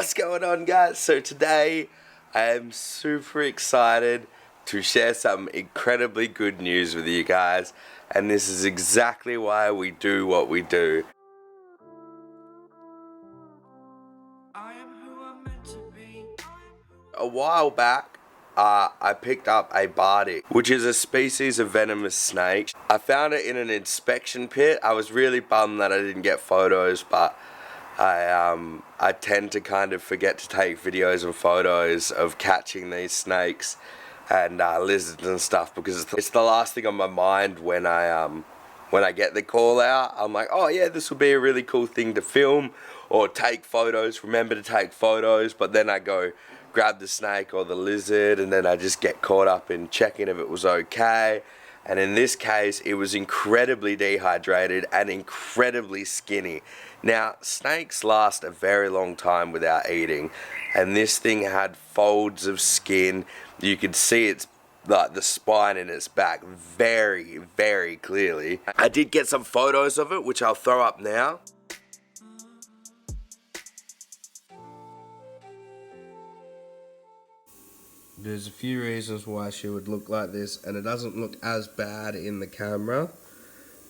What's going on, guys? So today I am super excited to share some incredibly good news with you guys, and this is exactly why we do what we do. A while back, I picked up a bardic, which is a species of venomous snake. I found it in an inspection pit. I was really bummed that I didn't get photos, but I tend to kind of forget to take videos and photos of catching these snakes and lizards and stuff, because it's the last thing on my mind when I get the call out. I'm like, oh yeah, this will be a really cool thing to film or take photos, remember to take photos, but then I go grab the snake or the lizard and then I just get caught up in checking if it was okay. And in this case, it was incredibly dehydrated and incredibly skinny. Now, snakes last a very long time without eating, and this thing had folds of skin. You could see its like the spine in its back very, very clearly. I did get some photos of it, which I'll throw up now. There's a few reasons why she would look like this, and it doesn't look as bad in the camera,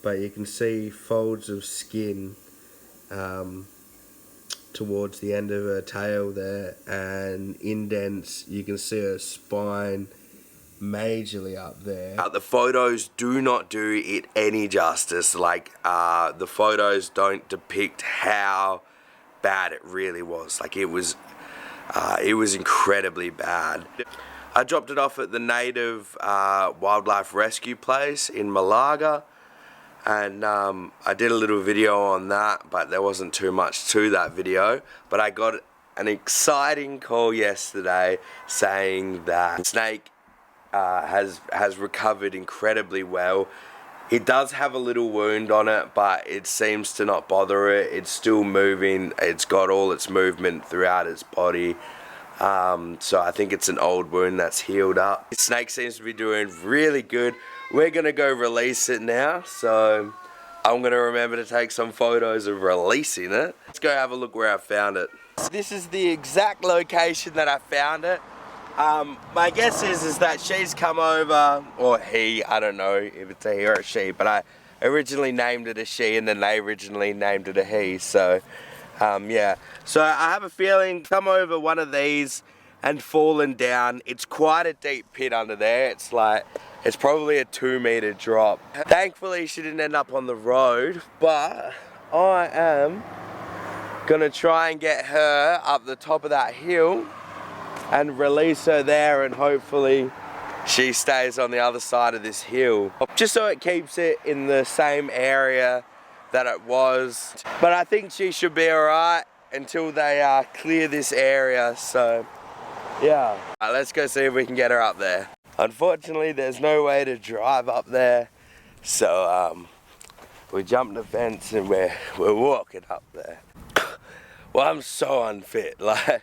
but you can see folds of skin towards the end of her tail there, and indents. You can see her spine majorly up there. The photos do not do it any justice. Like, the photos don't depict how bad it really was. Like, it was incredibly bad. I dropped it off at the native wildlife rescue place in Malaga, and I did a little video on that, but there wasn't too much to that video. But I got an exciting call yesterday saying that the snake has recovered incredibly well. It does have a little wound on it, but it seems to not bother it. It's still moving. It's got all its movement throughout its body. So I think it's an old wound that's healed up. The snake seems to be doing really good. We're gonna go release it now, so I'm gonna remember to take some photos of releasing it. Let's go have a look where I found it. This is the exact location that I found it. My guess is that she's come over, or he, I don't know if it's a he or a she, but I originally named it a she and then they originally named it a he, so yeah. So I have a feeling come over one of these and fallen down. It's quite a deep pit under there. It's probably a 2-meter drop. Thankfully she didn't end up on the road, but I am gonna try and get her up the top of that hill and release her there, and hopefully she stays on the other side of this hill, just so it keeps it in the same area that it was. But I think she should be alright until they clear this area, so yeah. Let's go see if we can get her up there. Unfortunately, there's no way to drive up there, so we jumped the fence and we're walking up there. Well, I'm so unfit, like,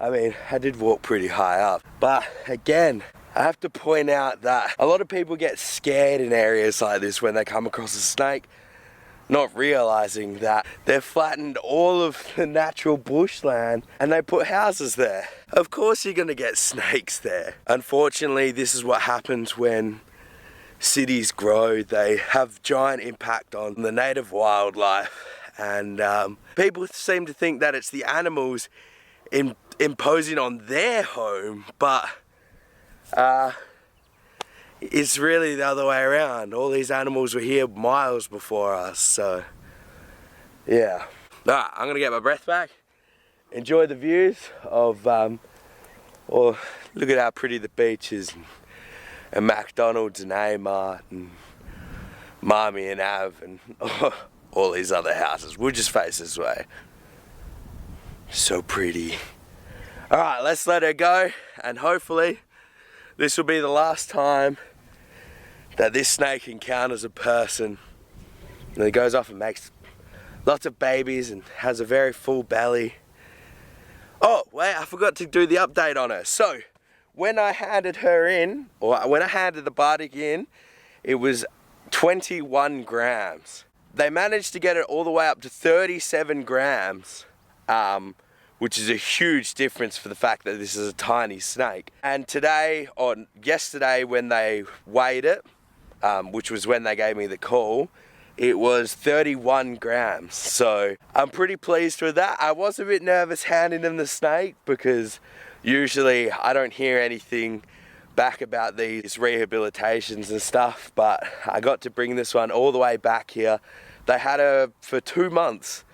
I mean, I did walk pretty high up, but again, I have to point out that a lot of people get scared in areas like this when they come across a snake, not realizing that they've flattened all of the natural bushland and they put houses there. Of course you're gonna get snakes there. Unfortunately, this is what happens when cities grow. They have giant impact on the native wildlife, and people seem to think that it's the animals imposing on their home, but it's really the other way around. All these animals were here miles before us, so yeah. Alright, I'm gonna get my breath back, enjoy the views of, look at how pretty the beach is, and McDonald's and Amart and Marmy and Av and all these other houses. We'll just face this way. So pretty. Alright, let's let her go, and hopefully this will be the last time that this snake encounters a person. And it goes off and makes lots of babies and has a very full belly. Oh, wait, I forgot to do the update on her. So, when I handed her in, or when I handed the bardic in, it was 21 grams. They managed to get it all the way up to 37 grams which is a huge difference for the fact that this is a tiny snake. And today, or yesterday when they weighed it, which was when they gave me the call, it was 31 grams. So I'm pretty pleased with that. I was a bit nervous handing them the snake because usually I don't hear anything back about these rehabilitations and stuff, but I got to bring this one all the way back here. They had her for 2 months.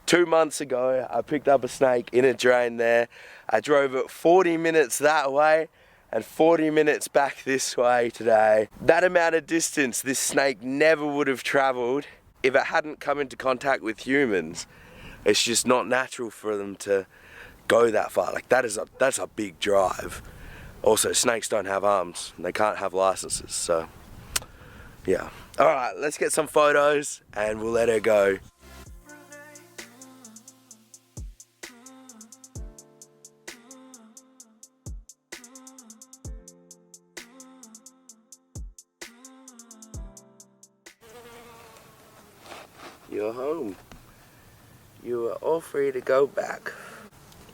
2 months ago, I picked up a snake in a drain there. I drove it 40 minutes that way and 40 minutes back this way today. That amount of distance this snake never would have traveled if it hadn't come into contact with humans. It's just not natural for them to go that far. Like that's a big drive. Also, snakes don't have arms. They can't have licenses, so yeah. All right, let's get some photos and we'll let her go. You're home. You are all free to go back.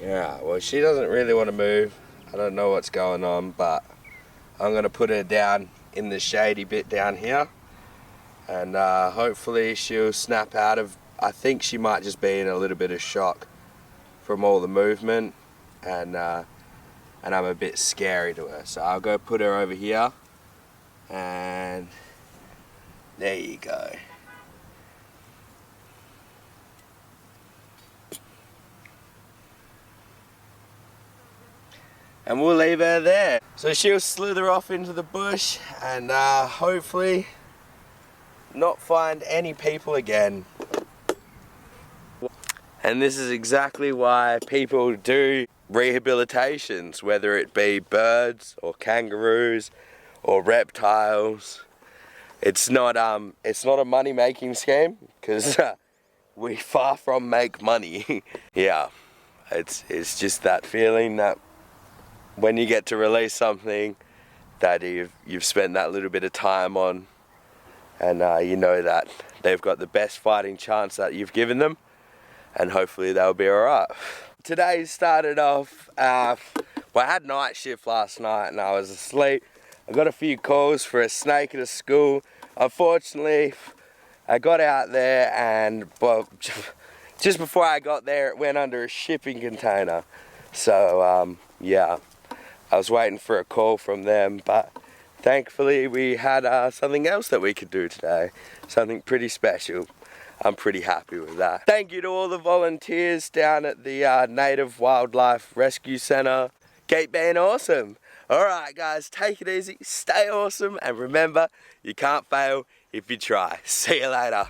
Yeah, well, she doesn't really want to move. I don't know what's going on, but I'm gonna put her down in the shady bit down here, and hopefully she'll snap out of. I think she might just be in a little bit of shock from all the movement, and I'm a bit scary to her. So I'll go put her over here, and there you go. And we'll leave her there. So she'll slither off into the bush and hopefully not find any people again. And this is exactly why people do rehabilitations, whether it be birds or kangaroos or reptiles. It's not a money-making scheme, because we far from make money. Yeah, it's just that feeling that when you get to release something that you've spent that little bit of time on, and you know that they've got the best fighting chance that you've given them, and hopefully they'll be alright. Today started off, well, I had night shift last night and I was asleep. I got a few calls for a snake at a school. Unfortunately, I got out there and, well, just before I got there, it went under a shipping container. So, yeah. I was waiting for a call from them, but thankfully we had something else that we could do today. Something pretty special. I'm pretty happy with that. Thank you to all the volunteers down at the Native Wildlife Rescue Centre. Keep being awesome. Alright guys, take it easy, stay awesome, and remember, you can't fail if you try. See you later.